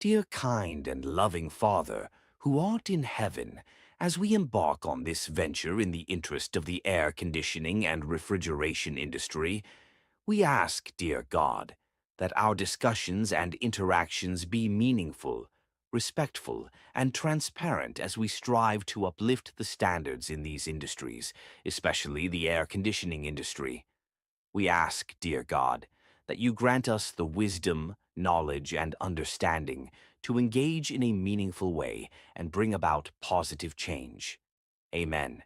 Dear kind and loving Father, who art in heaven, as we embark on this venture in the interest of the air conditioning and refrigeration industry, we ask, dear God, that our discussions and interactions be meaningful, respectful, and transparent as we strive to uplift the standards in these industries, especially the air conditioning industry. We ask, dear God, that you grant us the wisdom, knowledge, and understanding to engage in a meaningful way and bring about positive change. Amen.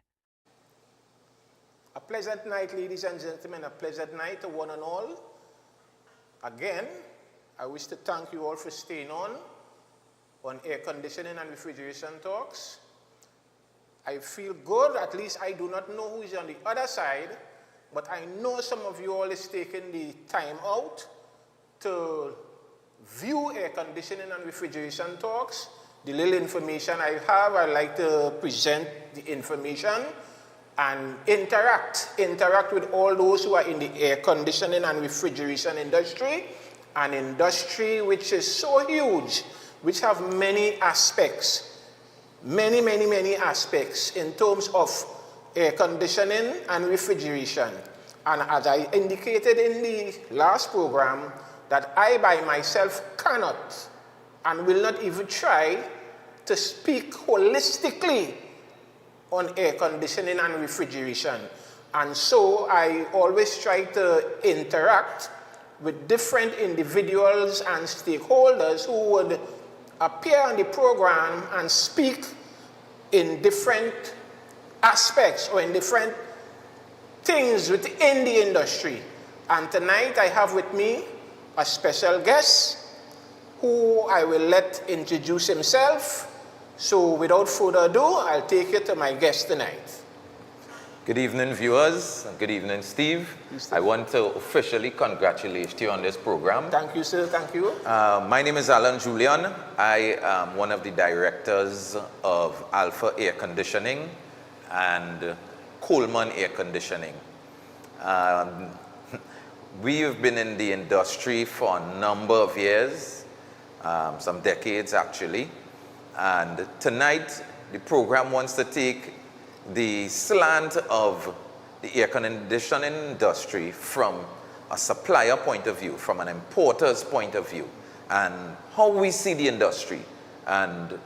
A pleasant night, ladies and gentlemen, a pleasant night to one and all. Again, I wish to thank you all for staying on Air Conditioning and Refrigeration Talks. I feel good, at least I do not know who is on the other side, but I know some of you all is taking the time out to view Air Conditioning and Refrigeration Talks. The little information I have, I like to present the information and interact with all those who are in the air conditioning and refrigeration industry, an industry which is so huge, which have many aspects, many aspects in terms of air conditioning and refrigeration. And as I indicated in the last program, that I by myself cannot and will not even try to speak holistically on air conditioning and refrigeration. And so I always try to interact with different individuals and stakeholders who would appear on the program and speak in different aspects or in different things within the industry. And tonight I have with me a special guest who I will let introduce himself. So without further ado, I'll take you to my guest tonight. Good evening, viewers. Good evening, Steve. I want to officially congratulate you on this program. Thank you, sir. Thank you. My name is Alan Julian. I am one of the directors of Alpha Air Conditioning and Coleman Air Conditioning. We have been in the industry for a number of years, some decades actually. And tonight, the program wants to take the slant of the air conditioning industry from a supplier point of view, from an importer's point of view, and how we see the industry, and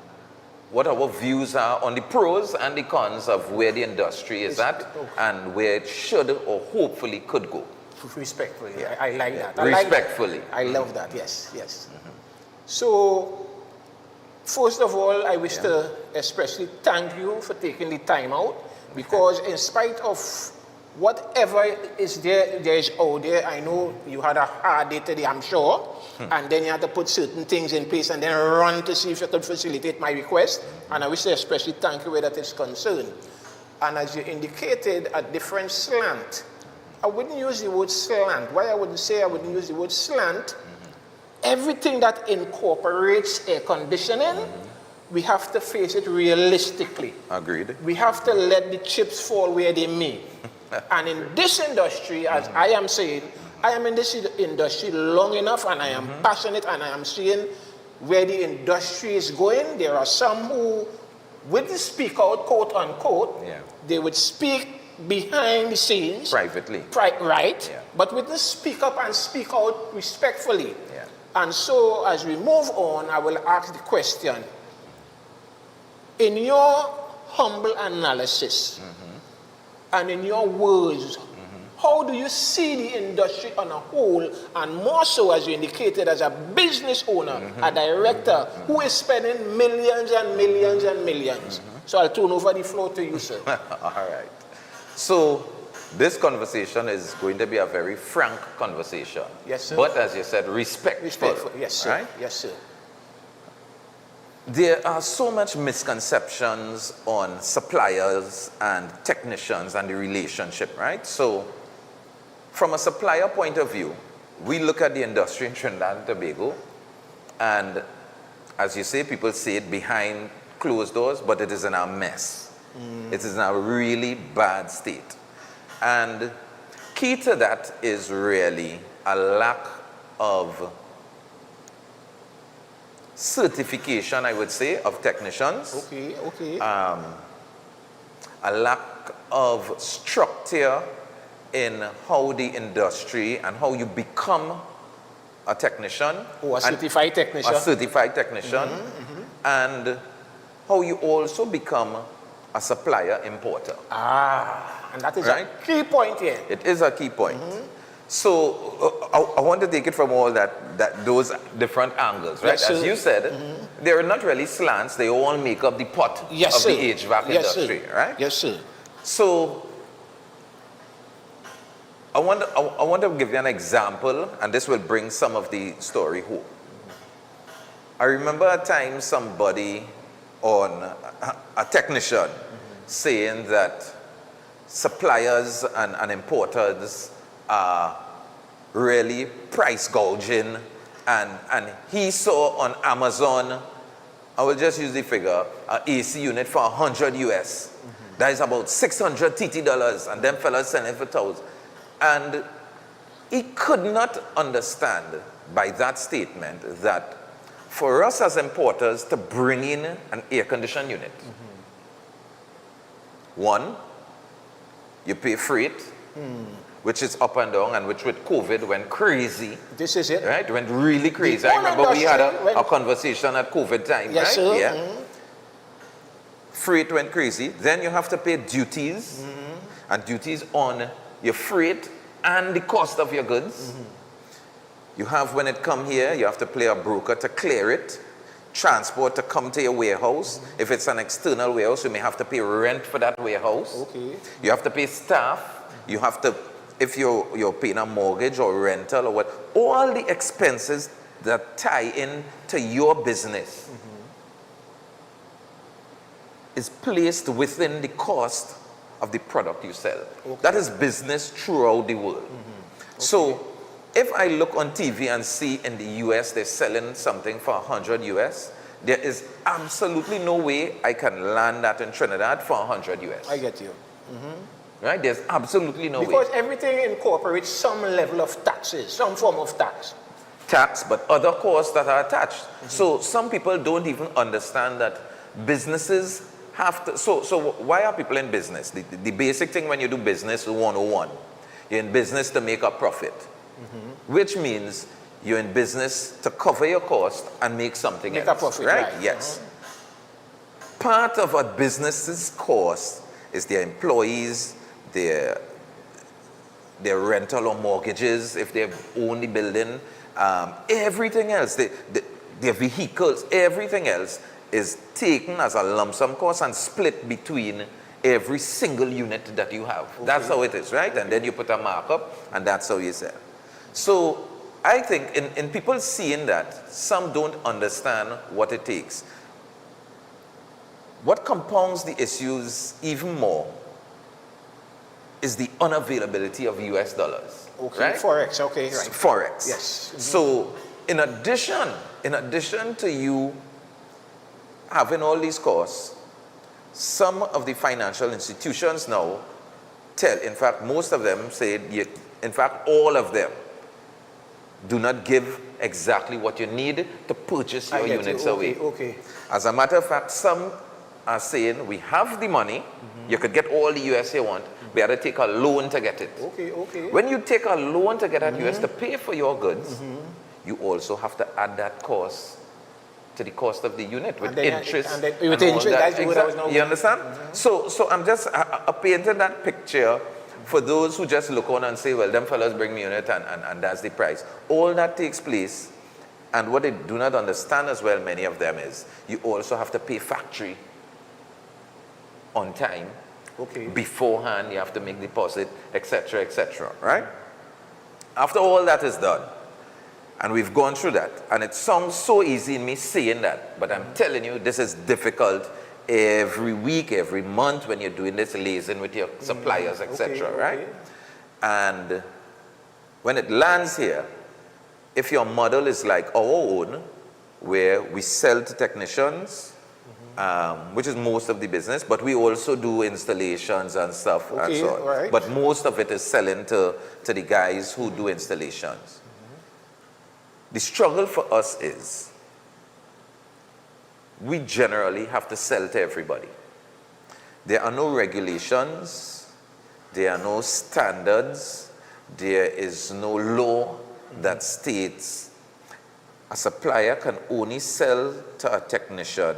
what our views are on the pros and the cons of where the industry is at, and where it should or hopefully could go. Respectfully, yeah. I like that. Respectfully. I love that, yes, yes. So, first of all, I wish to especially thank you for taking the time out, because in spite of whatever is there is out there, I know you had a hard day today, I'm sure, and then you had to put certain things in place and then run to see if you could facilitate my request, and I wish to especially thank you where that is concerned. And as you indicated, a different slant. I wouldn't use the word slant. Why I wouldn't say I wouldn't use the word slant? Everything that incorporates air conditioning, we have to face it realistically. Agreed. We have to let the chips fall where they may. And in this industry, as I am saying, I am in this industry long enough, and I am passionate, and I am seeing where the industry is going. There are some who wouldn't speak out, quote unquote. They would speak behind the scenes. Privately. Right. But wouldn't speak up and speak out respectfully. And so, as we move on, I will ask the question. In your humble analysis, and in your words, how do you see the industry on a whole, and more so, as you indicated, as a business owner, a director, who is spending millions and millions and millions? So I'll turn over the floor to you, sir. All right. So, this conversation is going to be a very frank conversation. Yes, sir. But as you said, respectful. Respectful, yes, sir. Right? Yes, sir. There are so much misconceptions on suppliers and technicians and the relationship, right? So, from a supplier point of view, we look at the industry in Trinidad and Tobago, and as you say, people say it behind closed doors, but it is in a mess. It is in a really bad state. And key to that is really a lack of certification, I would say, of technicians. Okay, okay. A lack of structure in how the industry and how you become a technician. Oh, a certified technician. A certified technician. And how you also become a supplier importer. And that is Right? a key point here. It is a key point. So I want to take it from all those different angles, right? Yes, As sir. you said, they're not really slants, they all make up the pot Yes, of sir. the HVAC Yes, industry, sir. right? Yes, sir. So I want to give you an example, and this will bring some of the story home. I remember a time somebody a technician saying that suppliers and importers are really price gouging, and he saw on Amazon, I will just use the figure, an AC unit for 100 US. That is about $600 TT, and them fellas selling for $1,000. And he could not understand by that statement that for us as importers to bring in an air conditioned unit, one, you pay freight, which is up and down, and which with COVID went crazy. This is it. Right? Went really crazy. The I remember we had industry a conversation at COVID time, Yes, right? sir. Yeah. Freight went crazy. Then you have to pay duties, and duties on your freight and the cost of your goods. You have, when it come here, you have to pay a broker to clear it, transport to come to your warehouse. If it's an external warehouse, you may have to pay rent for that warehouse. Okay. You have to pay staff. You have to, if you're paying a mortgage or rental or what, all the expenses that tie in to your business is placed within the cost of the product you sell. That is business throughout the world. So if I look on TV and see in the US they're selling something for 100 US, there is absolutely no way I can land that in Trinidad for 100 US. I get you. Right? There's absolutely no Because way. everything incorporates some level of taxes, some form of tax. Tax, but other costs that are attached. So some people don't even understand that businesses have to, so why are people in business? The basic thing when you do business 101, you're in business to make a profit, which means you're in business to cover your cost and make something Make else. a profit, right? right. Yes. Part of a business's cost is their employees, their rental or mortgages, if they own the building, everything else, their vehicles, everything else is taken as a lump sum cost and split between every single unit that you have. That's how it is, right? And then you put a markup, and that's how you sell. So I think in people seeing that, some don't understand what it takes. What compounds the issues even more is the unavailability of US dollars. Okay, right? Forex, okay, right. Forex. Yes. So in addition to you having all these costs, some of the financial institutions now in fact, most of them say, in fact, all of them do not give exactly what you need to purchase your units away. Okay. As a matter of fact, some are saying, we have the money, you could get all the US you want, we have to take a loan to get it. Okay. When you take a loan to get that US to pay for your goods, you also have to add that cost to the cost of the unit with interest. With interest, that's what I was now. You understand? So I'm just painting that picture for those who just look on and say, well, them fellas bring me unit and that's the price. All that takes place, and what they do not understand as well, many of them, is you also have to pay factory on time. Okay. Beforehand, you have to make deposit, etc., right? After all that is done, and we've gone through that, and it sounds so easy in me saying that, but I'm telling you, this is difficult every week, every month when you're doing this liaison with your suppliers, etc., right? And when it lands here, if your model is like our own, where we sell to technicians, which is most of the business, but we also do installations and stuff and so on. Right. But most of it is selling to the guys who do installations. The struggle for us is we generally have to sell to everybody. There are no regulations, there are no standards, there is no law that states a supplier can only sell to a technician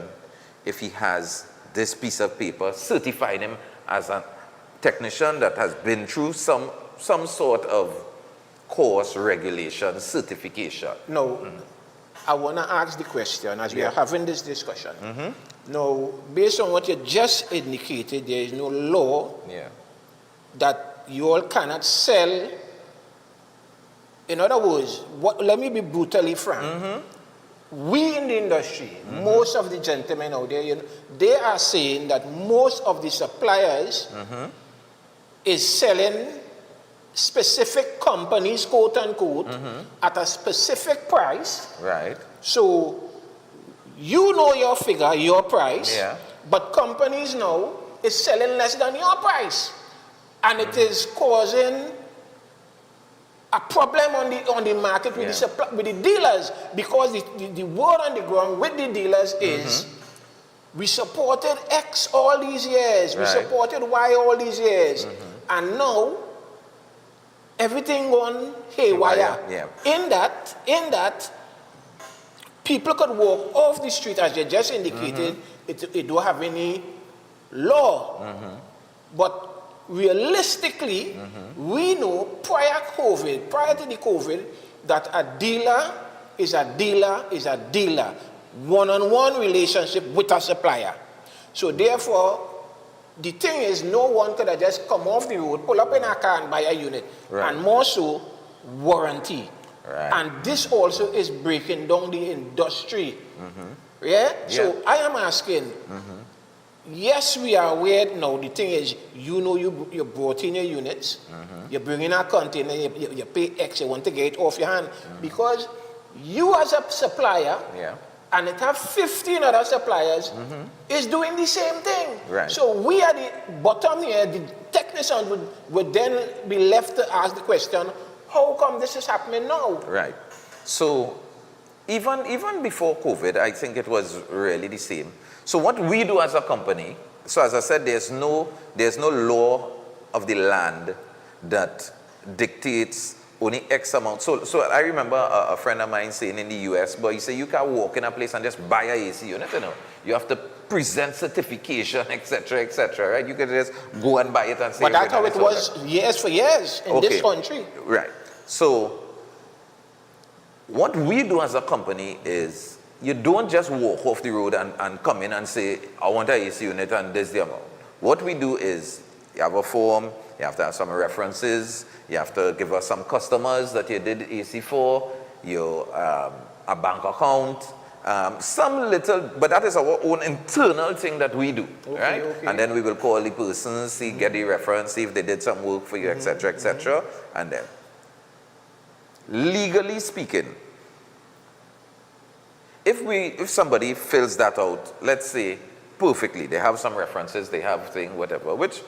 if he has this piece of paper certifying him as a technician that has been through some sort of course, regulation, certification. Now, I want to ask the question as we are having this discussion. Now, based on what you just indicated, there is no law that you all cannot sell. In other words, let me be brutally frank. We in the industry, most of the gentlemen out there, they are saying that most of the suppliers is selling specific companies, quote unquote, at a specific price. Right. So you know your figure, your price, Yeah. but companies now is selling less than your price. And it is causing a problem on the market with, with the dealers, because the word on the ground with the dealers is we supported X all these years, we supported Y all these years, and now everything gone haywire. In that, people could walk off the street, as you just indicated. It don't have any law, but realistically, we know prior to the COVID, that a dealer is a dealer, one-on-one relationship with a supplier. So therefore, the thing is, no one could have just come off the road, pull up in a car and buy a unit, and more so, warranty. And this also is breaking down the industry. So I am asking, yes, we are aware now. The thing is, you brought in your units, you bring in a container, you pay X, you want to get it off your hand, because you as a supplier, and it have 15 other suppliers, is doing the same thing. So we at the bottom here, the technicians would then be left to ask the question, how come this is happening now? Right. So even before COVID, I think it was really the same. So what we do as a company, so as I said, there's no law of the land that dictates only X amount. So I remember a friend of mine saying in the US, but he said you can't walk in a place and just buy a AC unit, You have to present certification, etc., right? You can just go and buy it and say. But that's how it was years for years in this country. Right. So what we do as a company is, you don't just walk off the road and come in and say, I want an AC unit and this is the amount. What we do is, you have a form, you have to have some references, you have to give us some customers that you did AC for, a bank account, some little, but that is our own internal thing that we do, right? And then we will call the person, get the reference, see if they did some work for you, etc., and then, legally speaking, if somebody fills that out, let's say, perfectly, they have some references, they have thing, whatever, which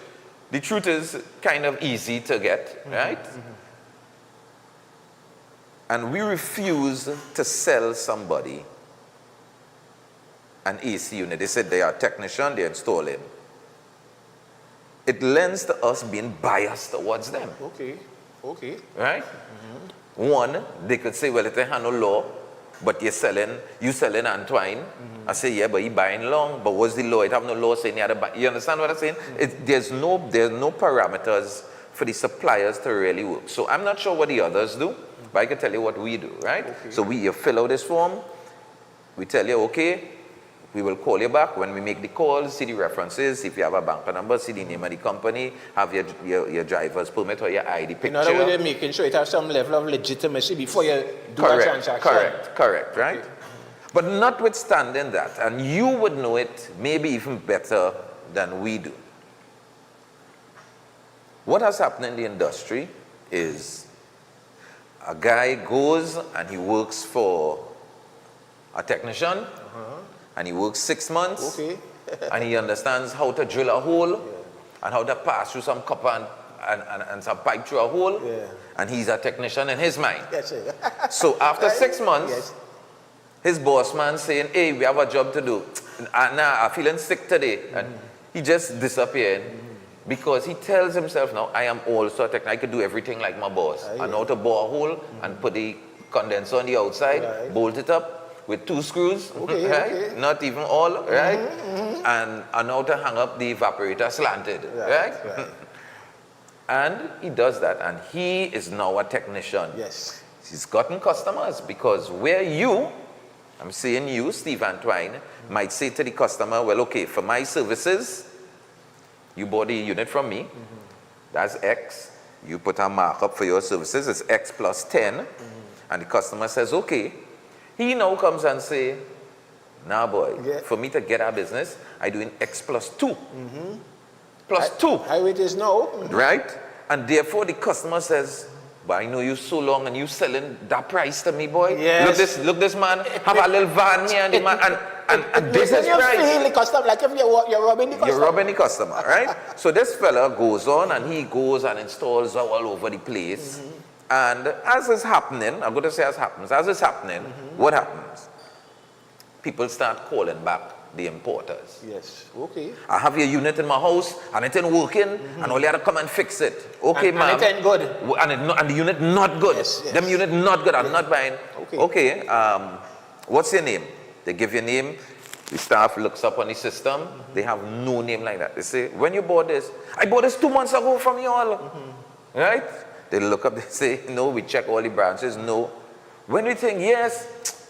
the truth is kind of easy to get, right? And we refuse to sell somebody an AC unit. They said they are a technician, they're installing. It lends to us being biased towards them. Right? One, they could say, well, it ain't no law, but you selling Antoine. I say, yeah, but he buying long. But what's the law? It have no law saying you had to buy. You understand what I'm saying? There's no parameters for the suppliers to really work. So I'm not sure what the others do, but I can tell you what we do, right? So you fill out this form. We tell you, okay, we will call you back when we make the call, see the references, if you have a bank number, see the name of the company, have your driver's permit or your ID picture. In other words, you're making sure it has some level of legitimacy before you do a transaction. Correct, right? But notwithstanding that, and you would know it maybe even better than we do, what has happened in the industry is a guy goes and he works for a technician, and he works 6 months, and he understands how to drill a hole, and how to pass through some copper and some pipe through a hole, and he's a technician in his mind. So after 6 months, his boss man saying, hey, we have a job to do. I'm feeling sick today. And he just disappeared. Because he tells himself now, I am also a technician. I can do everything like my boss. I know how to bore a hole and put the condenser on the outside, bolt it up with 2 screws, right? Not even all, right? And I know how to hang up the evaporator slanted, right? And he does that, and he is now a technician. Yes. He's gotten customers because where you, I'm saying you, Steve Antoine, might say to the customer, well, okay, for my services, you bought the unit from me, that's X. You put a markup for your services, it's X plus 10. And the customer says, okay. He now comes and say, nah boy, for me to get our business, I doing X plus 2. Plus 2. How it is now. Right? And therefore the customer says, but I know you so long and you selling that price to me, boy. Yes. Look this man, have a little van here and the man, and this is price. You feel the customer like if you're robbing the customer. You're robbing the customer, right? So this fella goes on and he goes and installs all over the place. And as is happening, I'm going to say as happens, as it's happening, what happens? People start calling back the importers. Yes, okay. I have your unit in my house and it ain't working and all you have to come and fix it. Okay, ma'am. And it ain't good. And the unit not good. Yes. Them unit not good, I'm not buying. Okay. What's your name? They give your name. The staff looks up on the system. They have no name like that. They say, when you bought this? I bought this 2 months ago from you all. Right? They look up, they say, no, we check all the branches, no. When we think, yes,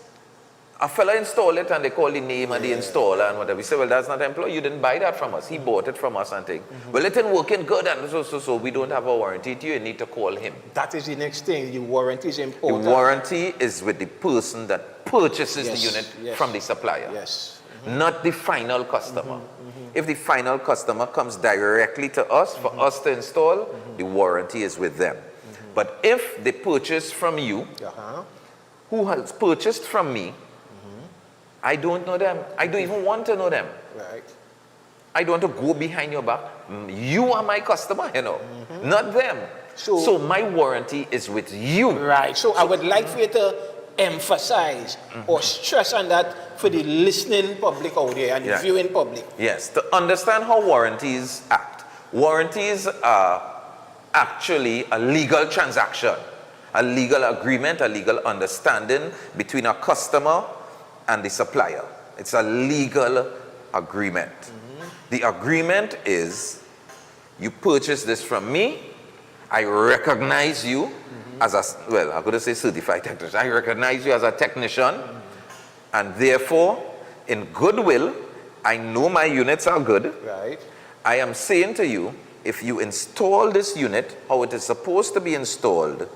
a fella installed it and they call the name and the installer and whatever. We say, well, that's not an employee. You didn't buy that from us. He bought it from us and think, well, it ain't working good and so we don't have a warranty to you. You need to call him. That is the next thing. The warranty is important. The warranty is with the person that purchases the unit from the supplier. Yes. Not the final customer. If the final customer comes directly to us for us to install, the warranty is with them. But if they purchase from you, who has purchased from me, I don't know them. I don't even want to know them. Right. I don't want to go behind your back. You are my customer, you know, not them. So my warranty is with you. Right. So I would like for you to emphasize or stress on that for the listening public out there and the viewing public. Yes. To understand how warranties act. Warranties are actually a legal transaction, a legal agreement, a legal understanding between a customer and the supplier. It's a legal agreement. The agreement is, you purchase this from me, I recognize you as a, well, I'm going to say certified technician. I recognize you as a technician, and therefore, in goodwill, I know my units are good. Right. I am saying to you, if you install this unit how it is supposed to be installed,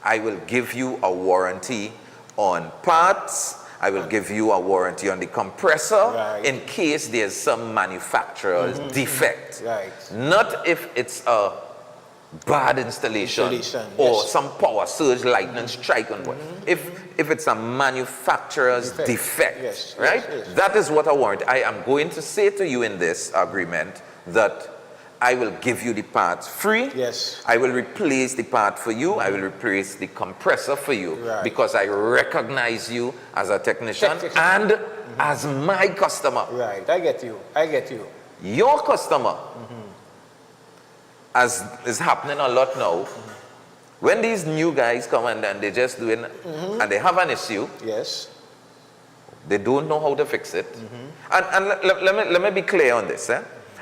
I will give you a warranty on parts. I will give you a warranty on the compressor in case there's some manufacturer's defect. Right. Not if it's a bad installation or some power surge, lightning strike on board. If it's a manufacturer's defect, right? That is what I warrant. I am going to say to you in this agreement that I will give you the parts free. Yes. I will replace the part for you. I will replace the compressor for you because I recognize you as a technician and as my customer. Right. I get you. I get you. Your customer, as is happening a lot now, when these new guys come and then they're just doing, and they have an issue, they don't know how to fix it. And let me be clear on this.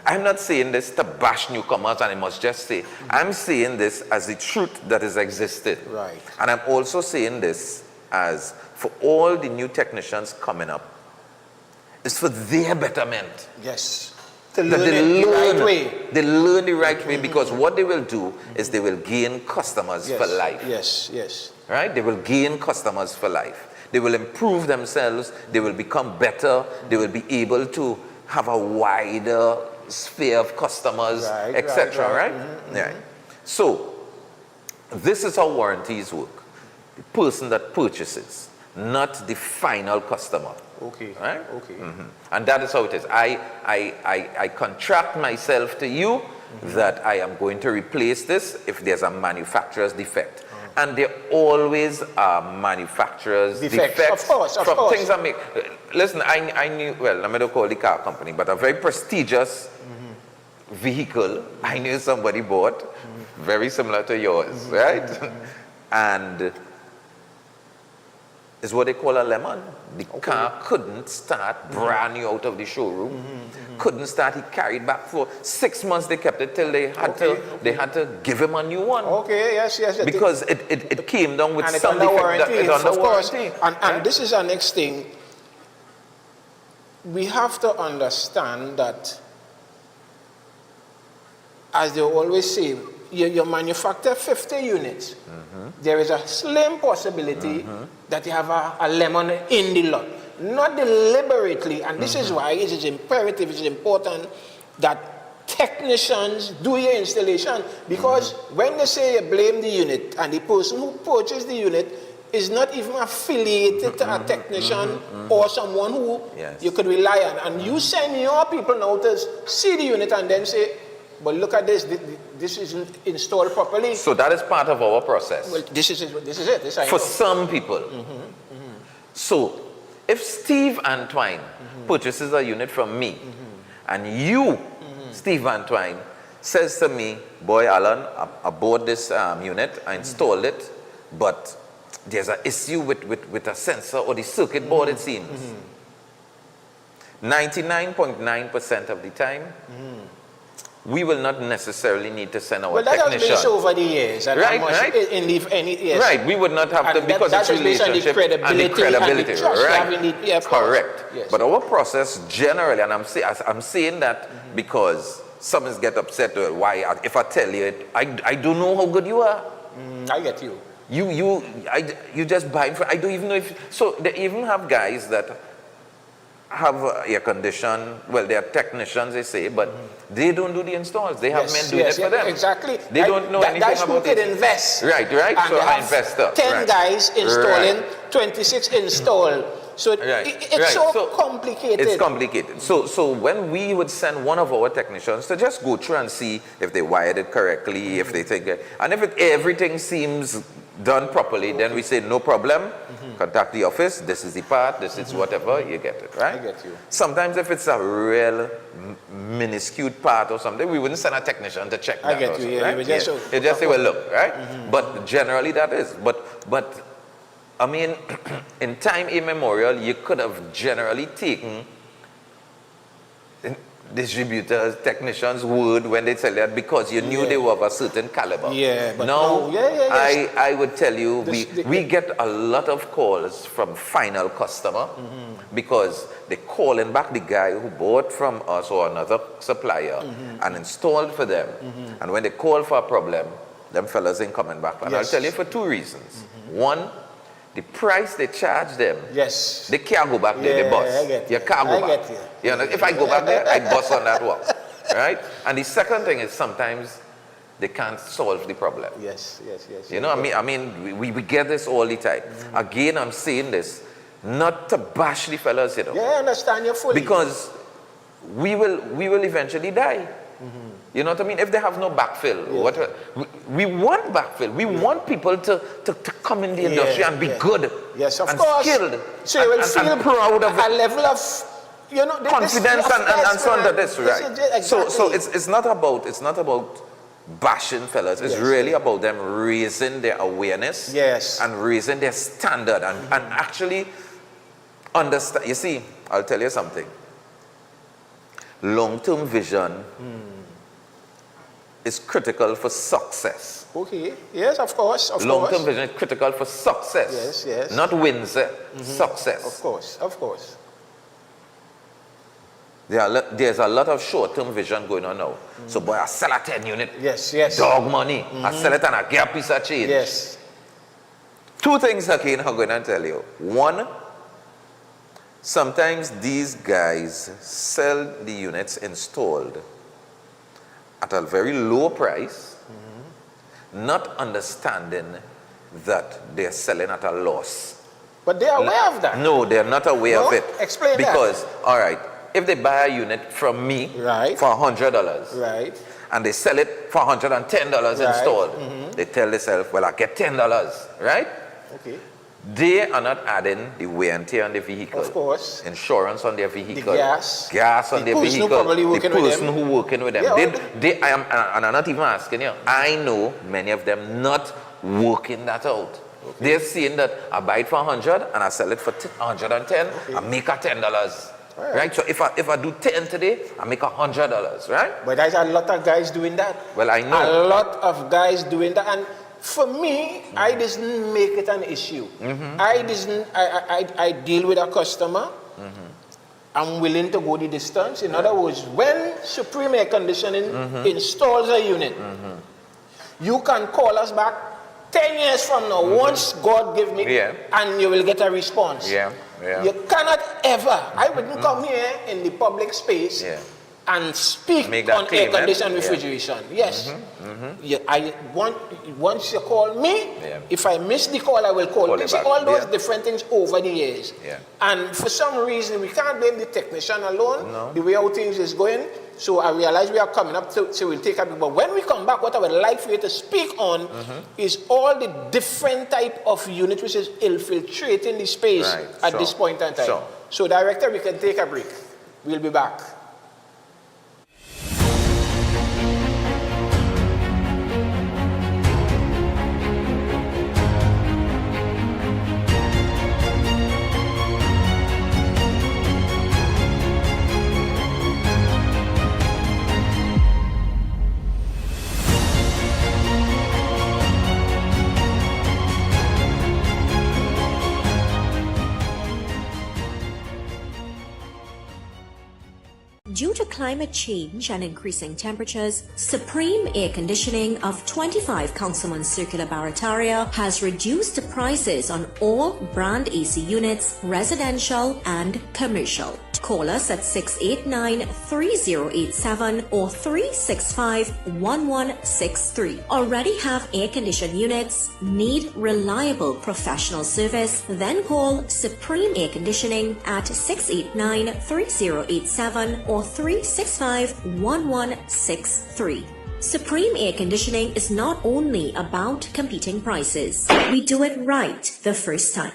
I'm not saying this to bash newcomers and I must just say, I'm saying this as the truth that has existed. Right. And I'm also saying this as for all the new technicians coming up, it's for their betterment. Yes. To learn the right way. They learn the right way because what they will do is they will gain customers for life. Yes, yes. Right? They will gain customers for life. They will improve themselves. They will become better. They will be able to have a wider sphere of customers, etc. Right? So, this is how warranties work. The person that purchases, not the final customer. Okay. Right? Okay. And that is how it is. I contract myself to you that I am going to replace this if there's a manufacturer's defect. And there always are manufacturers' defects. Of course, of from course. things that make... Listen, I knew, well, I'm not going to call the car company, but a very prestigious vehicle I knew somebody bought, very similar to yours, right? And it's what they call a lemon. The car couldn't start, brand new out of the showroom, couldn't start. He carried back for 6 months. They kept it till they had to give him a new one. Okay, yes. Because it came down with and some it's under defect. warranty, It's under of course. warranty. And this is our next thing. We have to understand that, as they always say, you manufacture 50 units. There is a slim possibility that you have a lemon in the lot. Not deliberately, and this is why it is imperative, it is important that technicians do your installation, because when they say you blame the unit and the person who purchased the unit is not even affiliated to a technician or someone who you could rely on, and you send your people now to see the unit and then say, but look at this, this isn't installed properly. So that is part of our process. Well, this is it. This I know. For some people. So if Steve Antoine purchases a unit from me, and you, Steve Antoine, says to me, boy, Alan, I bought this unit, I installed it, but there's an issue with a sensor or the circuit board, it seems. 99.9% of the time, we will not necessarily need to send our technician. Well, that has been so over the years. And right. Yes. Right, we would not have to, because it's relationship and the credibility, right? Correct. Yes. But our process generally, and I'm saying that because some get upset with why, if I tell you it, I don't know how good you are. I get you. You just buy it. I don't even know if, so they even have guys that have air condition, well, they are technicians, they say, but they don't do the installs. They have men doing it for them. Exactly. They don't know anything that's about who it. can invest. Right. And So an investor. 10 guys installing, 26 install. So it's so complicated. It's complicated. So when we would send one of our technicians to just go through and see if they wired it correctly, if they think, and if everything seems done properly, then we say no problem. Contact the office. This is the part. This is whatever. You get it, right? I get you. Sometimes if it's a real minuscule part or something, we wouldn't send a technician to check that. I get you. Right? You just say, well, look, right? But generally that is. But I mean, in time immemorial, you could have generally taken distributors, technicians' word when they tell that, because you knew they were of a certain caliber. Yeah, but now, yes. I would tell you, we get a lot of calls from final customer because they calling back the guy who bought from us or another supplier and installed for them. And when they call for a problem, them fellas ain't coming back. And I'll tell you for two reasons. One, the price they charge them, they can't go back there, they bust. You can't go back. You know, if I go back there, I bust on that one. Right? And the second thing is sometimes they can't solve the problem. Yes. You know, I mean, we get this all the time. Again, I'm saying this, not to bash the fellas, you know. Yeah, I understand you fully. Because we will eventually die. You know what I mean? If they have no backfill, we want backfill. We want people to come in the industry and be good, yes, of and course. skilled, so you will feel and proud of a level of, you know, confidence and so on. That is right. Exactly. So it's not about bashing fellas. It's really about them raising their awareness, and raising their standard, and actually understand. You see, I'll tell you something. Long-term vision is critical for success. Okay. Yes, of course. Long-term vision is critical for success. Yes. Not wins, success. Of course. There's a lot of short-term vision going on now. So, boy, I sell a 10 unit. Yes. Dog money. I sell it and I get a piece of change. Yes. Two things again I'm going to tell you. One, sometimes these guys sell the units installed at a very low price, not understanding that they're selling at a loss. But they're aware of that. No, they're not aware of it. Explain because, that. all right, if they buy a unit from me for $100, right, and they sell it for $110 installed, they tell themselves, well, I get $10, right? Okay. They are not adding the wear and tear on the vehicle. Of course. Insurance on their vehicle. The gas. Gas on The their person vehicle. who probably working with the them. person who working with them. Yeah, And I'm not even asking you. I know many of them not working that out. Okay. They're saying that I buy it for 100 and I sell it for 110. Okay. I make a $10. Right? So if I do 10 today, I make $100, right? But there's a lot of guys doing that. Well, I know. A lot of guys doing that. And for me, I didn't make it an issue. I deal with a customer. I'm willing to go the distance. In other words, when Supreme Air Conditioning installs a unit, you can call us back 10 years from now, once God give me, and you will get a response. You cannot ever, I wouldn't come here in the public space and speak on air conditioning refrigeration. Yes. Once you call me, if I miss the call, I will call you. See, all those different things over the years. And for some reason, we can't blame the technician alone, the way how things is going. So I realize we are coming up, so we'll take a bit. But when we come back, what I would like for you to speak on is all the different type of units which is infiltrating the space at this point in time. So Director, we can take a break. We'll be back. Due to climate change and increasing temperatures, Supreme Air Conditioning of 25 Councilman Circular Barataria has reduced the prices on all brand AC units, residential and commercial. Call us at 689-3087 or 365-1163. Already have air-conditioned units? Need reliable professional service? Then call Supreme Air Conditioning at 689-3087 or 365-1163. Supreme Air Conditioning is not only about competing prices. We do it right the first time.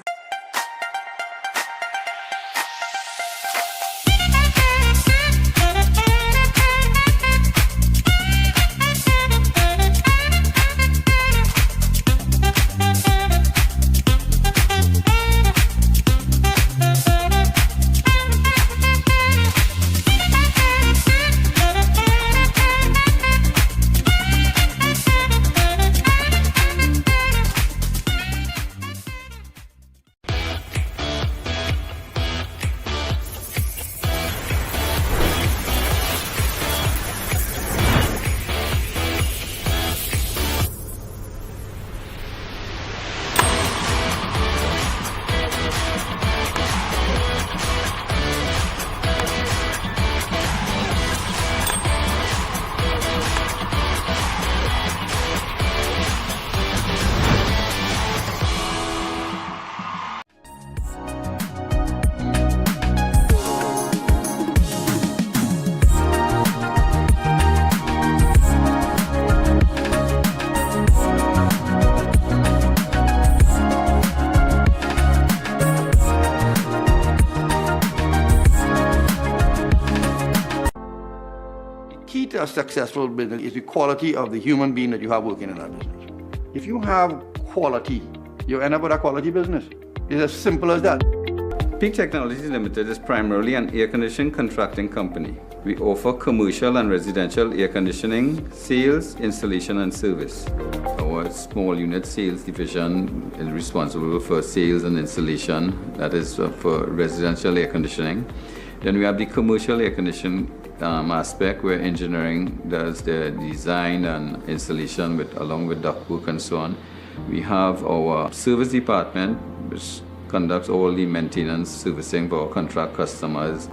A successful business is the quality of the human being that you have working in that business. If you have quality, you end up with a quality business. It's as simple as that. Peak Technologies Limited is primarily an air conditioning contracting company. We offer commercial and residential air conditioning, sales, installation and service. Our small unit sales division is responsible for sales and installation, that is for residential air conditioning. Then we have the commercial air conditioning aspect where engineering does the design and installation along with ductwork and so on. We have our service department which conducts all the maintenance servicing for our contract customers.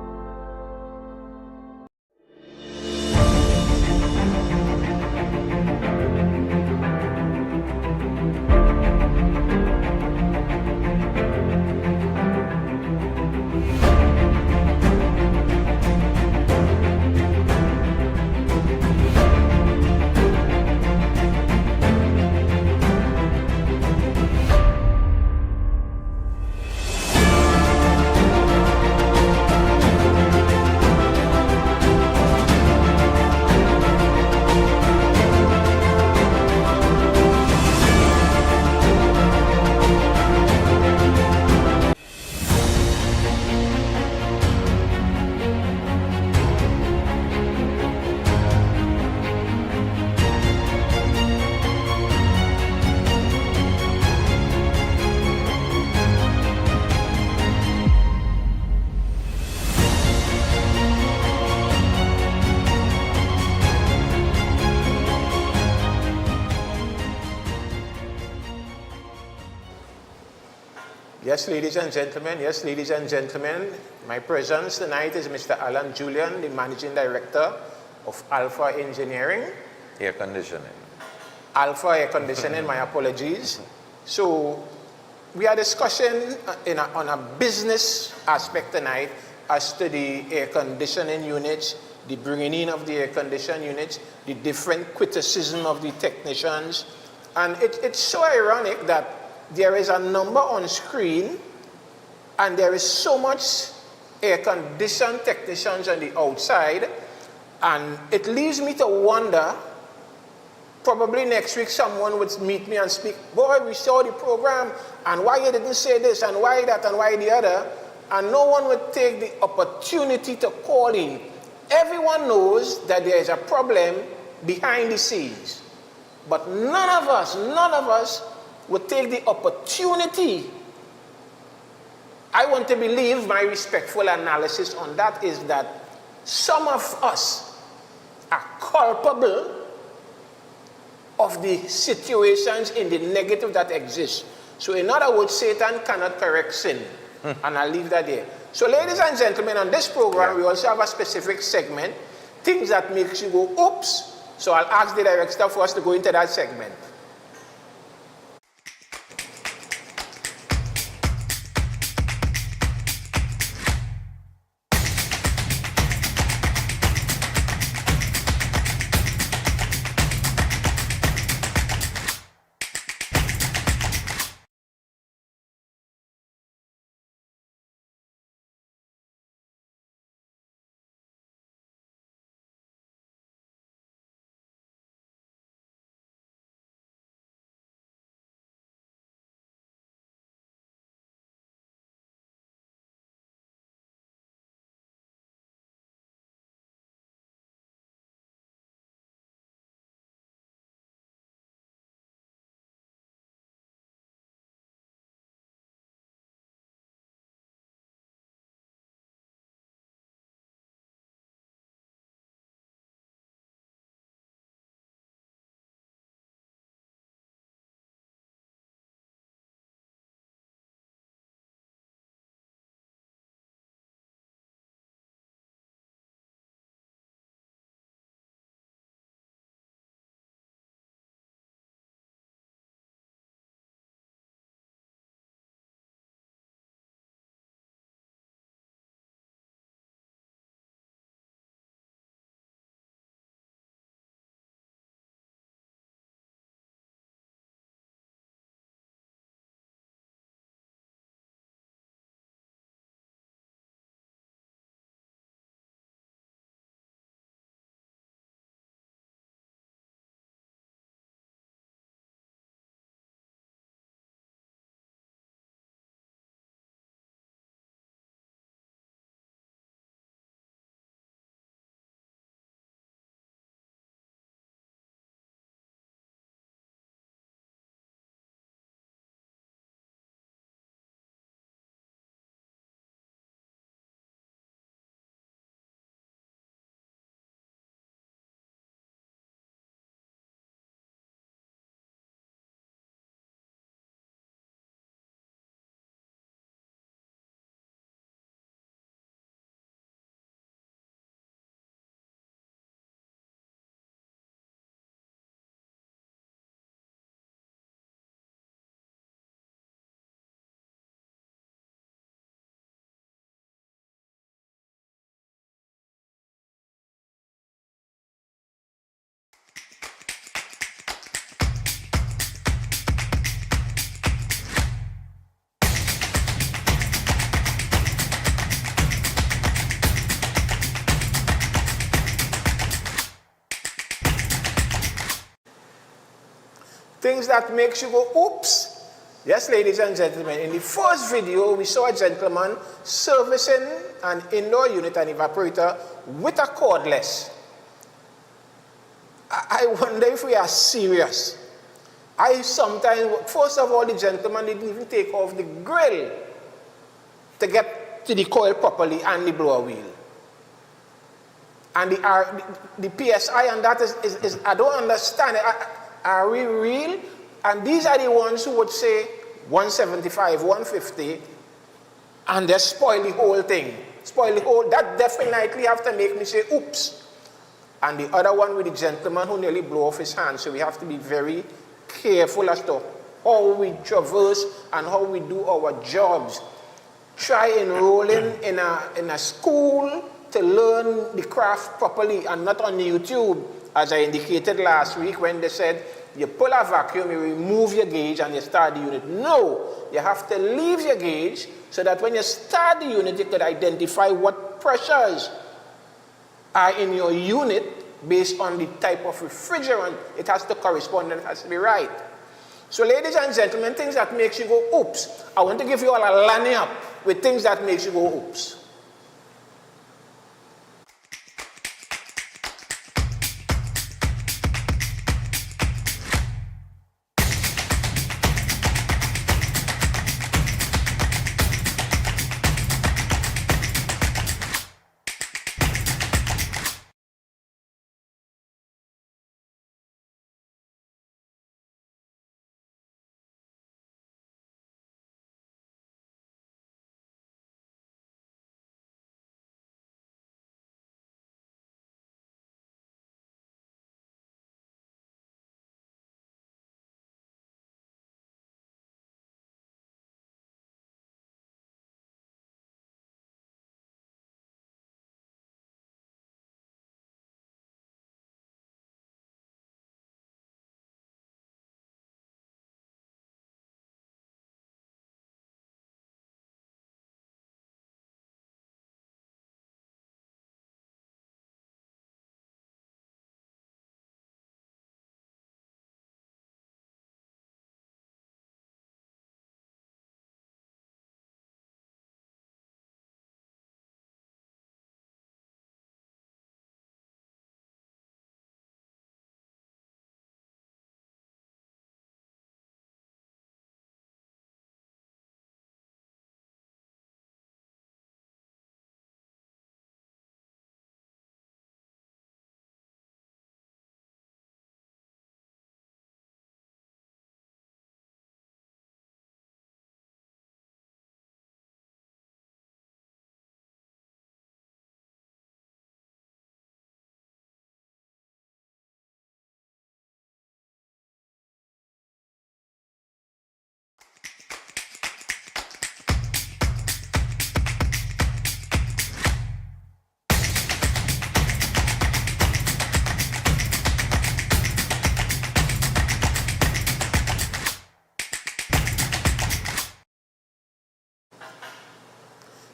Yes, ladies and gentlemen, my presence tonight is Mr. Alan Julian, the Managing Director of Alpha Engineering. Air conditioning. Alpha Air Conditioning, my apologies. So, we are discussing on a business aspect tonight as to the air conditioning units, the bringing in of the air conditioning units, the different criticism of the technicians. And it's so ironic that there is a number on screen and there is so much air conditioning technicians on the outside, and it leaves me to wonder, probably next week someone would meet me and speak, boy, we saw the program and why you didn't say this and why that and why the other, and no one would take the opportunity to call in. Everyone knows that there is a problem behind the scenes, but none of us would take the opportunity. I want to believe my respectful analysis on that is that some of us are culpable of the situations in the negative that exist. So in other words, Satan cannot correct sin. And I'll leave that there. So ladies and gentlemen, on this program, we also have a specific segment, things that makes you go, oops. So I'll ask the director for us to go into that segment. Things that makes you go, oops. Yes, ladies and gentlemen, in the first video, we saw a gentleman servicing an indoor unit, an evaporator, with a cordless. I wonder if we are serious. I sometimes, first of all, the gentleman didn't even take off the grill to get to the coil properly and the blower wheel. And the PSI and that is I don't understand. Are we real? And these are the ones who would say, 175, 150, and they spoil the whole thing. Spoil the whole, that definitely have to make me say, oops. And the other one with the gentleman who nearly blew off his hand. So we have to be very careful as to how we traverse and how we do our jobs. Try enrolling in a school to learn the craft properly and not on YouTube, as I indicated last week when they said, you pull a vacuum, you remove your gauge and you start the unit. No, you have to leave your gauge so that when you start the unit, you could identify what pressures are in your unit based on the type of refrigerant. It has to correspond and it has to be right. So ladies and gentlemen, things that makes you go oops. I want to give you all a lining up with things that makes you go oops.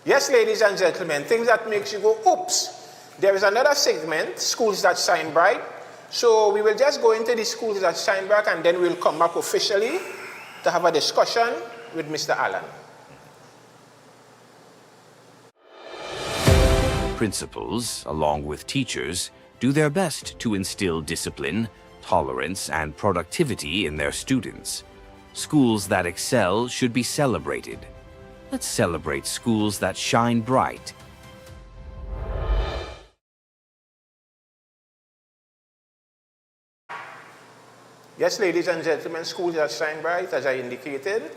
Yes, ladies and gentlemen, things that makes you go, oops. There is another segment, schools that shine bright. So we will just go into the schools that shine bright and then we'll come back officially to have a discussion with Mr. Allen. Principals, along with teachers, do their best to instill discipline, tolerance, and productivity in their students. Schools that excel should be celebrated. Let's celebrate schools that shine bright. Yes, ladies and gentlemen, schools that shine bright, as I indicated.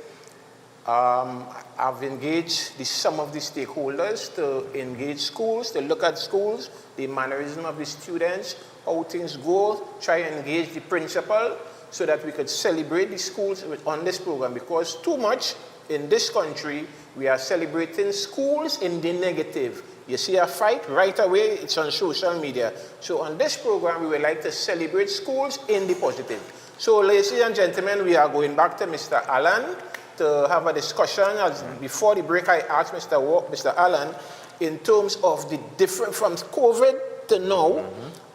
I've engaged some of the stakeholders to engage schools, to look at schools, the mannerism of the students, how things go, try and engage the principal so that we could celebrate the schools on this program, because too much in this country, we are celebrating schools in the negative. You see a fight, right away, it's on social media. So on this program, we would like to celebrate schools in the positive. So ladies and gentlemen, we are going back to Mr. Allen to have a discussion. As before the break, I asked Mr. Allen, in terms of the different, from COVID to now,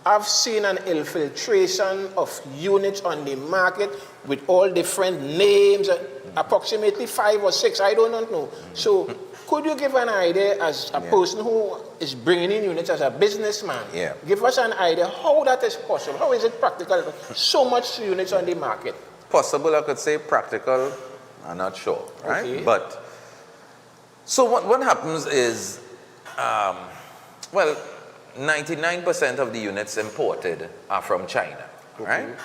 I've seen an infiltration of units on the market with all different names, approximately 5 or 6, I don't know. So could you give an idea as a person who is bringing in units as a businessman? Give us an idea how that is possible. How is it practical? So much units on the market. Possible, I could say. Practical, I'm not sure, right? Okay. But, so what happens is, well, 99% of the units imported are from China, right?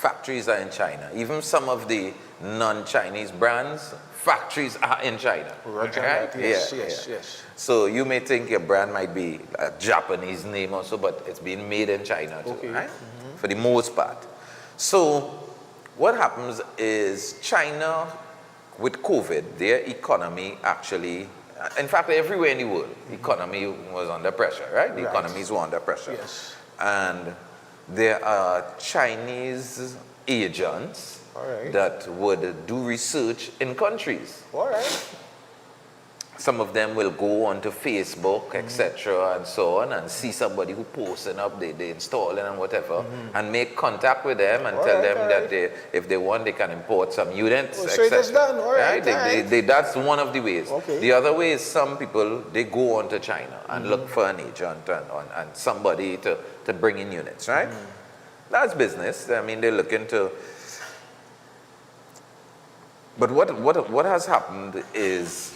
factories are in China. Even some of the non-Chinese brands, factories are in China. Roger right? that. Yes, Yeah, yes, yeah. yes. So you may think your brand might be a Japanese name also, but it's being made in China too, Okay. right? For the most part. So what happens is China, with COVID, their economy actually, in fact, everywhere in the world, economy was under pressure, right? The Right. economies were under pressure. Yes. And there are Chinese agents All right. that would do research in countries. All right. Some of them will go onto Facebook, etc., and so on, and see somebody who posting up, they installing and whatever, and make contact with them and tell them that if they want, they can import some units, Oh, so it etc. is done. All right, That's one of the ways. Okay. The other way is some people, they go onto China and look for an agent and somebody to bring in units, right? That's business. I mean, they're looking to. But what has happened is,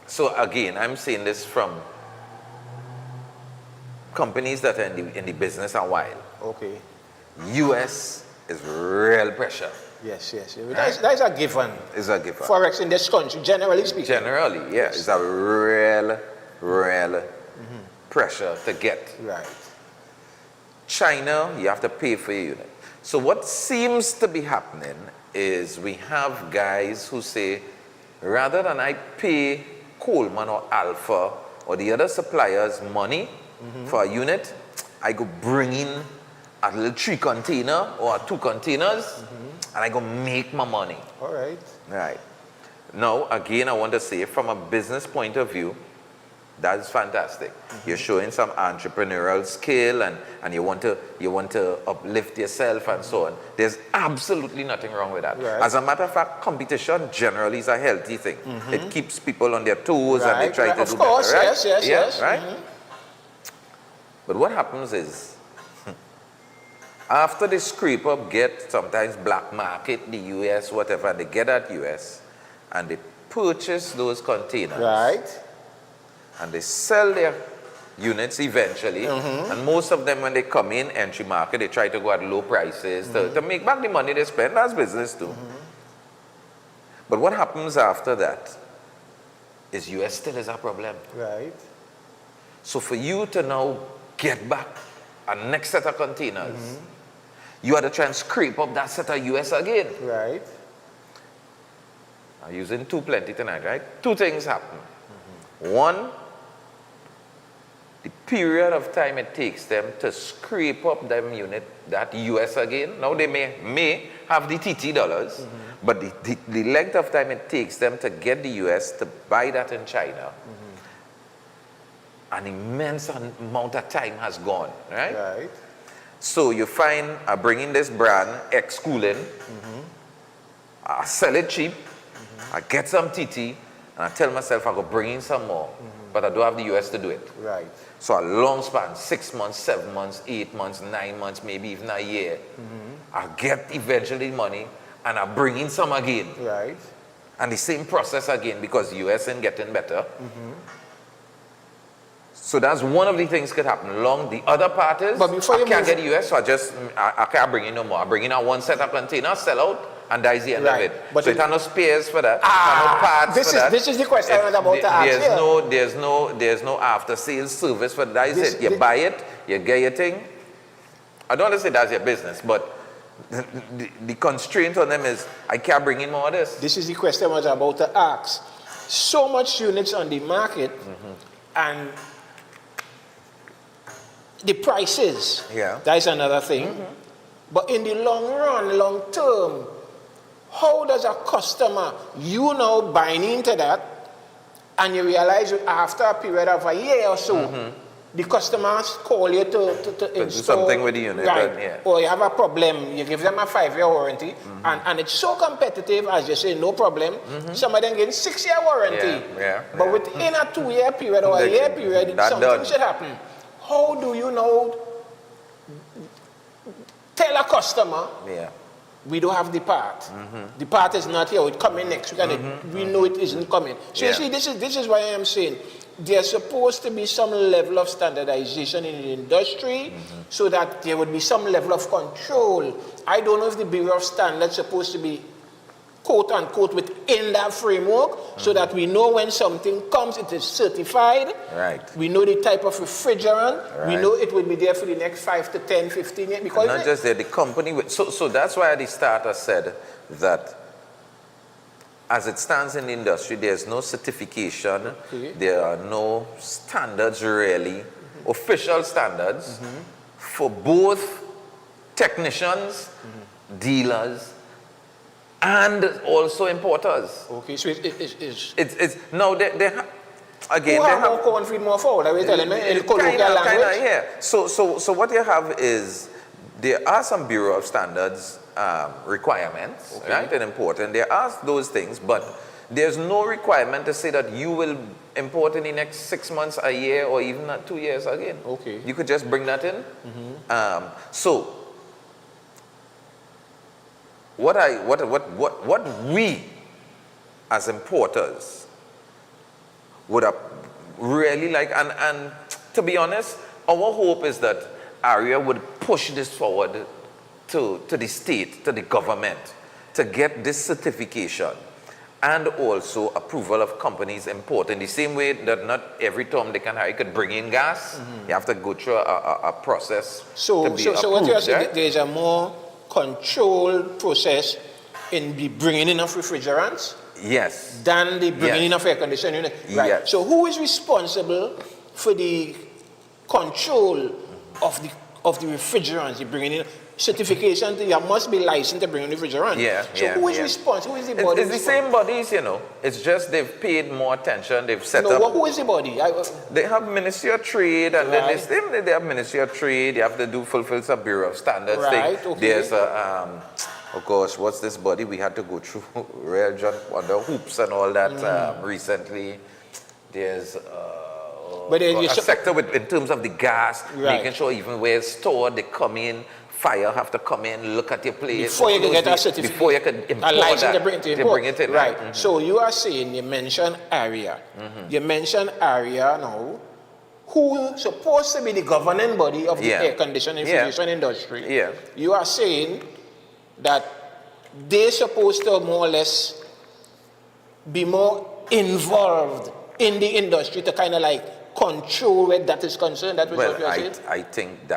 so again, I'm saying this from companies that are in the business a while. Okay. US is real pressure. Yes, yes. That's a given. It's a given. Forex in this country, generally speaking. Generally, yeah, it's a real pressure to get. Right. China, you have to pay for your unit. So what seems to be happening is we have guys who say, rather than I pay Coleman or Alpha or the other suppliers money for a unit, I go bring in a little 3 container or 2 containers and I go make my money. All right. Right. Now, again, I want to say from a business point of view, that's fantastic. You're showing some entrepreneurial skill and you want to uplift yourself and so on. There's absolutely nothing wrong with that. Right. As a matter of fact, competition generally is a healthy thing. It keeps people on their toes and they try to do Of course, better, right? yes. Right? But what happens is, after they scrape up, get sometimes black market, the US, whatever, they get at US and they purchase those containers. Right. And they sell their units eventually. And most of them, when they come in entry market, they try to go at low prices to make back the money they spend. That's business too. But what happens after that is US still is a problem. Right. So for you to now get back a next set of containers, you have to try and scrape up that set of US again. Right. I'm using 2 plenty tonight, right? 2 things happen. One, the period of time it takes them to scrape up them unit, that US again. Now they may have the TT dollars, but the length of time it takes them to get the US to buy that in China, an immense amount of time has gone, right? Right. So you find I bring in this brand, X Cooling, I sell it cheap, I get some TT, and I tell myself I go bring in some more, but I don't have the US to do it. Right. So a long span, 6 months, 7 months, 8 months, 9 months, maybe even a year. I get eventually money and I bring in some again. Right. And the same process again because US ain't getting better. So that's one of the things could happen. The other part is, But before I you can't move- get the US, so I can't bring in no more. I bring in a 1 set of containers, sell out, and that's the end Right. of it. But So it has no spares for that, no parts this for is- that. this is the question I was about to ask you. There's no after sales service for that. That is This- it. You buy it, you get your thing. I don't want to say that's your business, but the constraint on them is, I can't bring in more of this. This is the question I was about to ask. So much units on the market and the prices. Yeah. That is another thing. But in the long run, long term, how does a customer, you now buying into that, and you realize after a period of a year or so, the customers call you to do install something with the unit, right? yeah. Or you have a problem, you give them a 5-year warranty, and it's so competitive, as you say, no problem. Some of them get 6-year warranty. But within a 2-year period or a year period, That something done. should happen. How do you now tell a customer, Yeah. we don't have the part. The part is not here. It's coming next week, and we know it isn't coming. So you see, this is why I am saying there's supposed to be some level of standardization in the industry, so that there would be some level of control. I don't know if the Bureau of Standards is supposed to be quote unquote within that framework, so that we know when something comes, it is certified. Right. We know the type of refrigerant. We know it will be there for the next 5 to 10, 15 years. Because not just there, the company. So that's why at the start I said that as it stands in the industry, there's no certification. There are no standards really, official standards for both technicians, dealers, and also importers. Okay, so it's no, they again, they have more corn feed, more forward. I will tell them in colloquial language. Yeah. So what you have is there are some Bureau of Standards requirements, right, and important. There are those things, but there's no requirement to say that you will import in the next 6 months, a year, or even 2 years again. Okay. You could just bring that in. So what we as importers would have really like, and to be honest, our hope is that ARIA would push this forward to the state, to the government, to get this certification and also approval of companies importing. The same way that not every Tom, Dick and Harry could bring in gas. You have to go through a process to be approved. So what you're saying, there's a more controlled process in the bringing in of refrigerants than the bringing in of air conditioning units. Right. Yes. So who is responsible for the control of the refrigerants you're bringing in? Certification, you must be licensed to bring in refrigerant. Who is responsible? Who is the body? It's the same bodies, you know. It's just they've paid more attention. They've set up. Who is the body? They have Ministry of Trade, and then they have Ministry of Trade. You have to fulfill some Bureau of Standards thing. There's of course, what's this body? We had to go through real John under hoops and all that recently. There's a sector in terms of the gas, making sure even where it's stored, they come in. Fire have to come in, look at your place. Before you can get a certificate. Before you can import that. To bring it in. Right. So you are saying, you mentioned ARIA. You mentioned ARIA now, who is supposed to be the governing body of the air conditioning refrigeration industry. You are saying that they're supposed to more or less be more involved in the industry to kind of like control where that is concerned. That was what you are saying? I think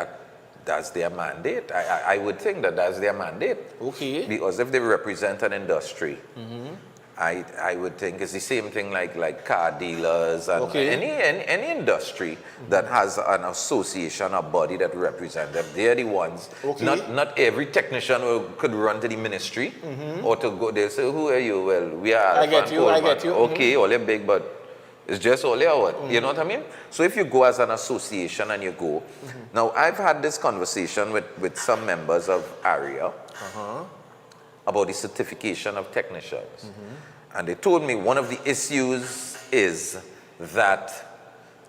that's their mandate. I would think that's their mandate. Okay. Because if they represent an industry, I would think it's the same thing like car dealers and any industry that has an association or body that represents them. They're the ones. Not every technician could run to the ministry or to go. They'll say, "Who are you?" Well, we are. I get you. Okay, all big, but it's just only our, you know what I mean? So if you go as an association and you go, now I've had this conversation with some members of ARIA about the certification of technicians. And they told me one of the issues is that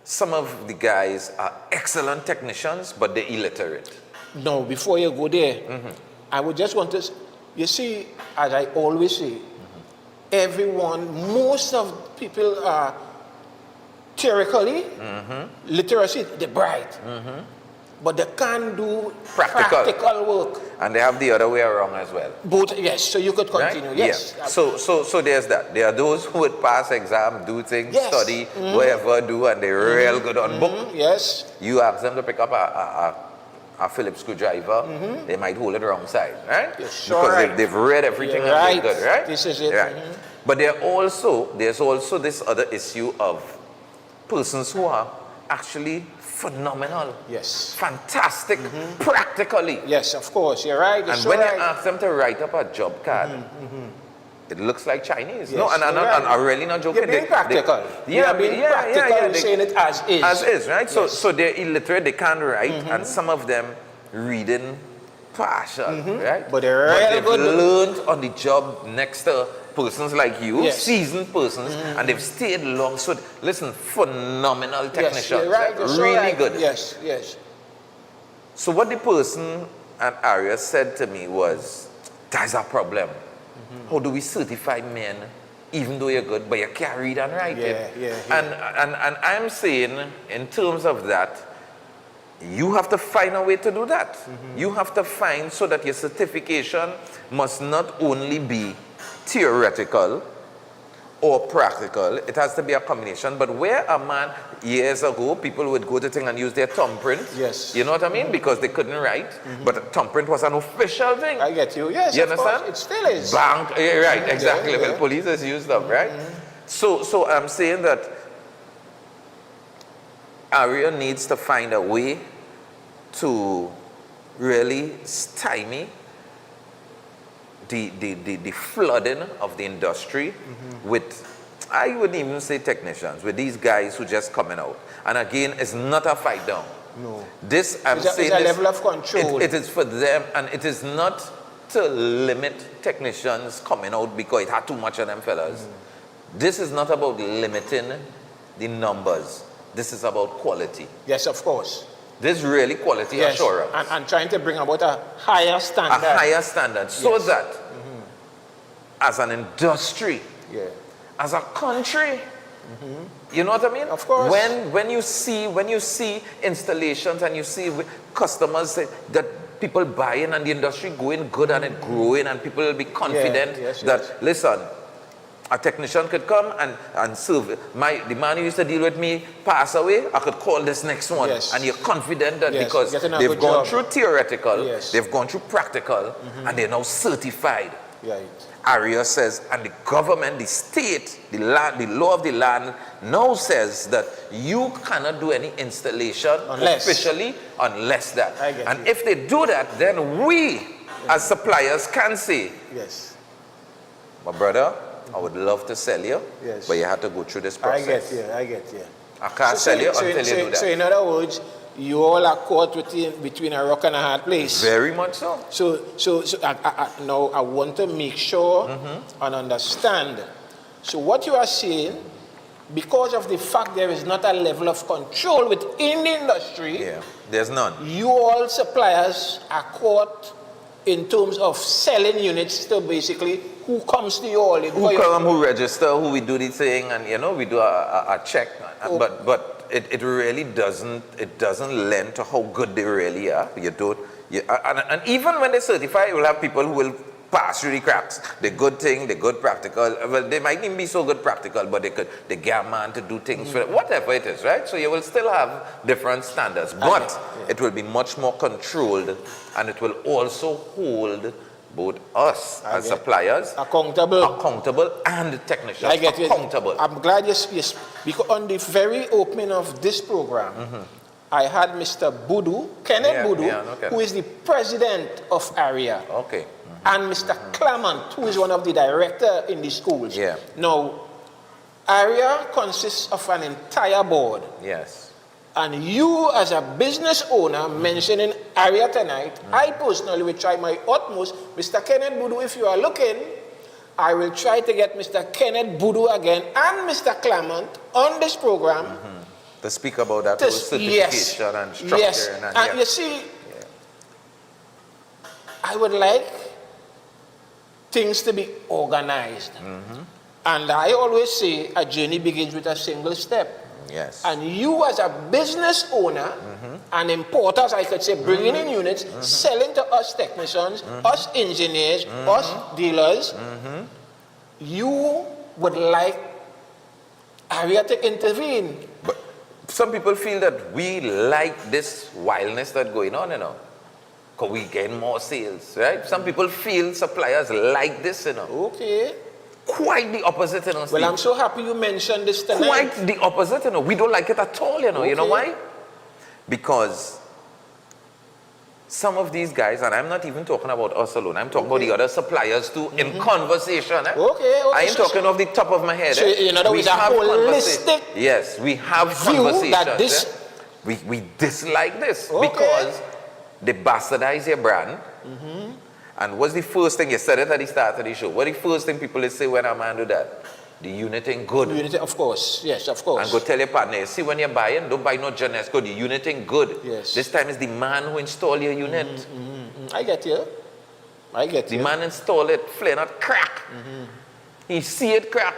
some of the guys are excellent technicians, but they're illiterate. No, before you go there, I would just want to, you see, as I always say, most of people are theoretically, literacy, they're bright. But they can't do practical work. And they have the other way around as well. Both, yes, so you could continue, right? yes. Yeah. So there's that. There are those who would pass exam, do things, study, whatever, do, and they're real good on book. Yes. You ask them to pick up a Phillips screwdriver, they might hold it the wrong side, right? Yes, because they've read everything and they're good, right? This is it. Right. But there's also this other issue of persons who are actually phenomenal. Yes. Fantastic, practically. Yes, of course, you're right. And when you ask them to write up a job card, it looks like Chinese. Yes, no, and I'm really not joking. You're being practical. You're saying it as is. As is, right? Yes. So they're illiterate, they can't write, and some of them reading partial, right? But they've learned on the job next to persons like you, seasoned persons, and they've stayed long. So listen, phenomenal technicians. Yes, you're right. Really good. Yes, yes. So what the person at ARIA said to me was, That's a problem. How do we certify men, even though you're good, but you can't read and write it? And I'm saying, in terms of that, you have to find a way to do that. You have to find so that your certification must not only be theoretical or practical, it has to be a combination. But where a man, years ago, people would go to thing and use their thumbprint. Yes. You know what I mean? Because they couldn't write. But a thumbprint was an official thing. I get you. Yes, You of understand? course. It still is. Bank, right, exactly. Yeah, yeah. Well, police has used them, right? So I'm saying that ARIA needs to find a way to really stymie the flooding of the industry with, I wouldn't even say technicians, with these guys who just coming out. And again, it's not a fight down. No. This, I'm It's saying a this, level of control. it is for them, and it is not to limit technicians coming out because it had too much of them fellas. This is not about limiting the numbers. This is about quality. Yes, of course. This is really quality Yes. assurance. And trying to bring about a higher standard. A higher standard, so that as an industry, as a country, you know what I mean? Of course. When you see installations and you see customers say that people buying and the industry going good and it growing and people will be confident that listen, a technician could come and serve. The man who used to deal with me pass away, I could call this next one. And you're confident that because they've gone through theoretical, they've gone through practical, and they're now certified. ARIA says, and the government, the state, the law of the land now says that you cannot do any installation officially unless that. And if they do that, then we as suppliers can say, my brother, I would love to sell you, but you have to go through this process. I get you. I can't sell you until you do that. So in other words, you all are caught between a rock and a hard place. Very much so. So now I want to make sure and understand. So what you are saying, because of the fact there is not a level of control within the industry, there's none. You all suppliers are caught in terms of selling units to basically who comes to you all. Who come, who register, who we do the thing, and you know we do a check. But it really doesn't lend to how good they really are. And even when they certify, you will have people who will pass through the cracks. The good thing, the good practical. Well, they might even be so good practical, but they get a man to do things for it, whatever it is, right? So you will still have different standards, but it will be much more controlled, and it will also hold both us as suppliers accountable and technicians accountable. I'm glad you because on the very opening of this program, I had Mr. Budu, Kenneth Budu, who is the president of ARIA. And Mr. Clement, who is one of the directors in the schools. Now, ARIA consists of an entire board. And you, as a business owner, mentioning ARIA tonight, I personally will try my utmost. Mr. Kenneth Budu, if you are looking, I will try to get Mr. Kenneth Budu again and Mr. Clement on this program. To speak about that whole certification and structure. And you see, I would like things to be organized. And I always say a journey begins with a single step. And you as a business owner and importers, I could say, bringing in units, selling to us technicians, us engineers, us dealers, you would like ARIA to intervene. But some people feel that we like this wildness that's going on, you know, because we get more sales, right? Some people feel suppliers like this, you know. Quite the opposite, you know, Steve. Well, I'm so happy you mentioned this tonight. Quite the opposite, you know. We don't like it at all, you know. You know why? Because some of these guys, and I'm not even talking about us alone, I'm talking about the other suppliers too, in conversation. I ain't talking off the top of my head. So, in other words, a holistic yes, we have conversations. That this we dislike this because they bastardize your brand. And what's the first thing, you said it at the start of the show, what the first thing people say when a man do that? The unit ain't good. Unit, of course, yes, of course. And go tell your partner, you see when you're buying, don't buy no Genesco, the unit ain't good. This time is the man who install your unit. I get you. I get The you. man installed it, flame not crack. He see it crack.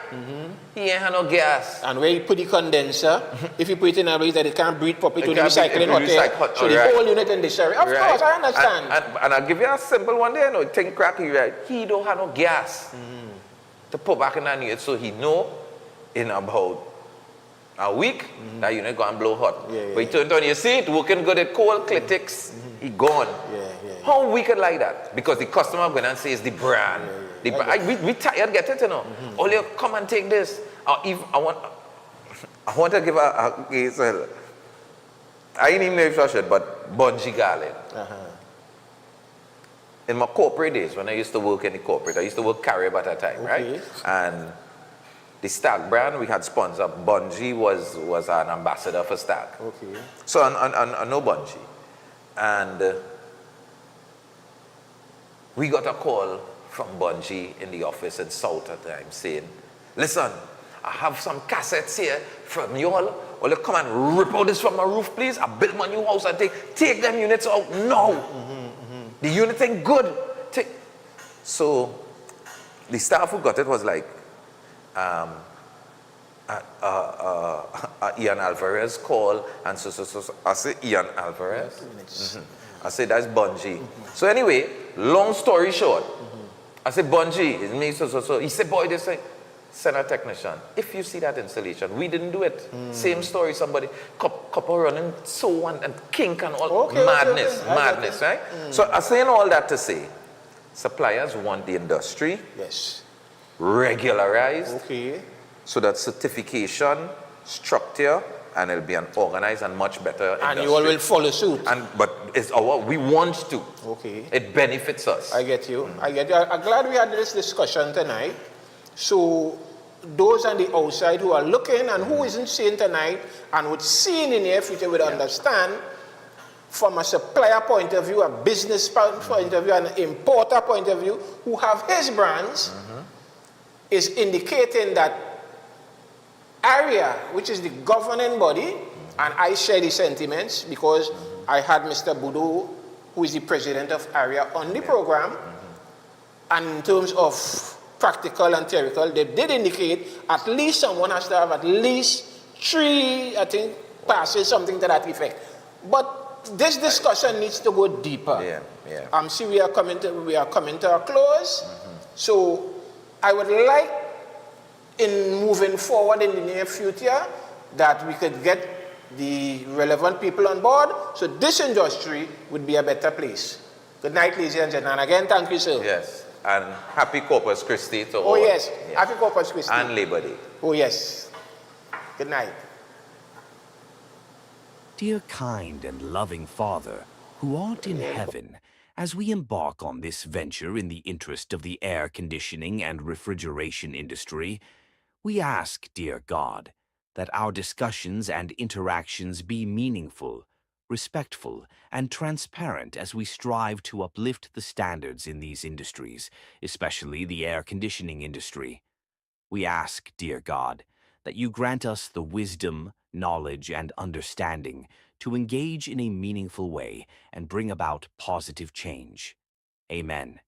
He ain't had no gas. And where you put the condenser, if you put it in a way that it can't breathe properly to It the can't breathe, recycling it hot will air, recycle, so the right. whole unit in the area. Of course, I understand. And I'll give you a simple one there. No, think crack, he don't have no gas to put back in that unit. So he know in about a week that unit going to blow hot. Yeah, But he turned on, you see it working good, it cold, clitics, he gone. Yeah. How wicked like that? Because the customer going and say it's the brand. The brand. We tired get it, you know. Only come and take this. Or if I want to give a case. I ain't even know if I should, but bungee garland. In my corporate days, when I used to work in the corporate, I used to work Carrier at that time, right? And the Stag brand, we had sponsor. Bungee was an ambassador for Stag. Okay. So I know Bungee. And we got a call from Bungee in the office in South at the time saying, listen, I have some cassettes here from you all. Will you come and rip out this from my roof, please? I built my new house and take them units out now. The unit ain't good. So the staff who got it was like, Ian Alvarez call, and so I say Ian Alvarez. I say that's Bungee. So anyway, long story short, I said Bungee, it's me, so. He said, boy, they say, send a technician. If you see that installation, we didn't do it. Same story, somebody, couple running so and kink and all, madness, right? So I'm saying all that to say, suppliers want the industry regularized, so that certification, structure, and it'll be an organized and much better industry. And you all will follow suit. But it's we want to. It benefits us. I get you. I'm glad we had this discussion tonight. So those on the outside who are looking and who isn't seeing tonight and would see in the near future would understand from a supplier point of view, a business point of view, an importer point of view, who have his brands, is indicating that ARIA, which is the governing body, and I share the sentiments because I had Mr. Budo, who is the president of ARIA, on the program, and in terms of practical and theoretical, they did indicate at least someone has to have at least 3, I think, passes, something to that effect. But this discussion needs to go deeper. See, we are coming to a close. So I would like, in moving forward in the near future, that we could get the relevant people on board, so this industry would be a better place. Good night, ladies and gentlemen. And again, thank you, sir. Yes. And happy Corpus Christi to all. Yes. Happy Corpus Christi. And Labor Day. Yes. Good night. Dear kind and loving Father, who art in heaven, as we embark on this venture in the interest of the air conditioning and refrigeration industry, we ask, dear God, that our discussions and interactions be meaningful, respectful, and transparent as we strive to uplift the standards in these industries, especially the air conditioning industry. We ask, dear God, that you grant us the wisdom, knowledge, and understanding to engage in a meaningful way and bring about positive change. Amen.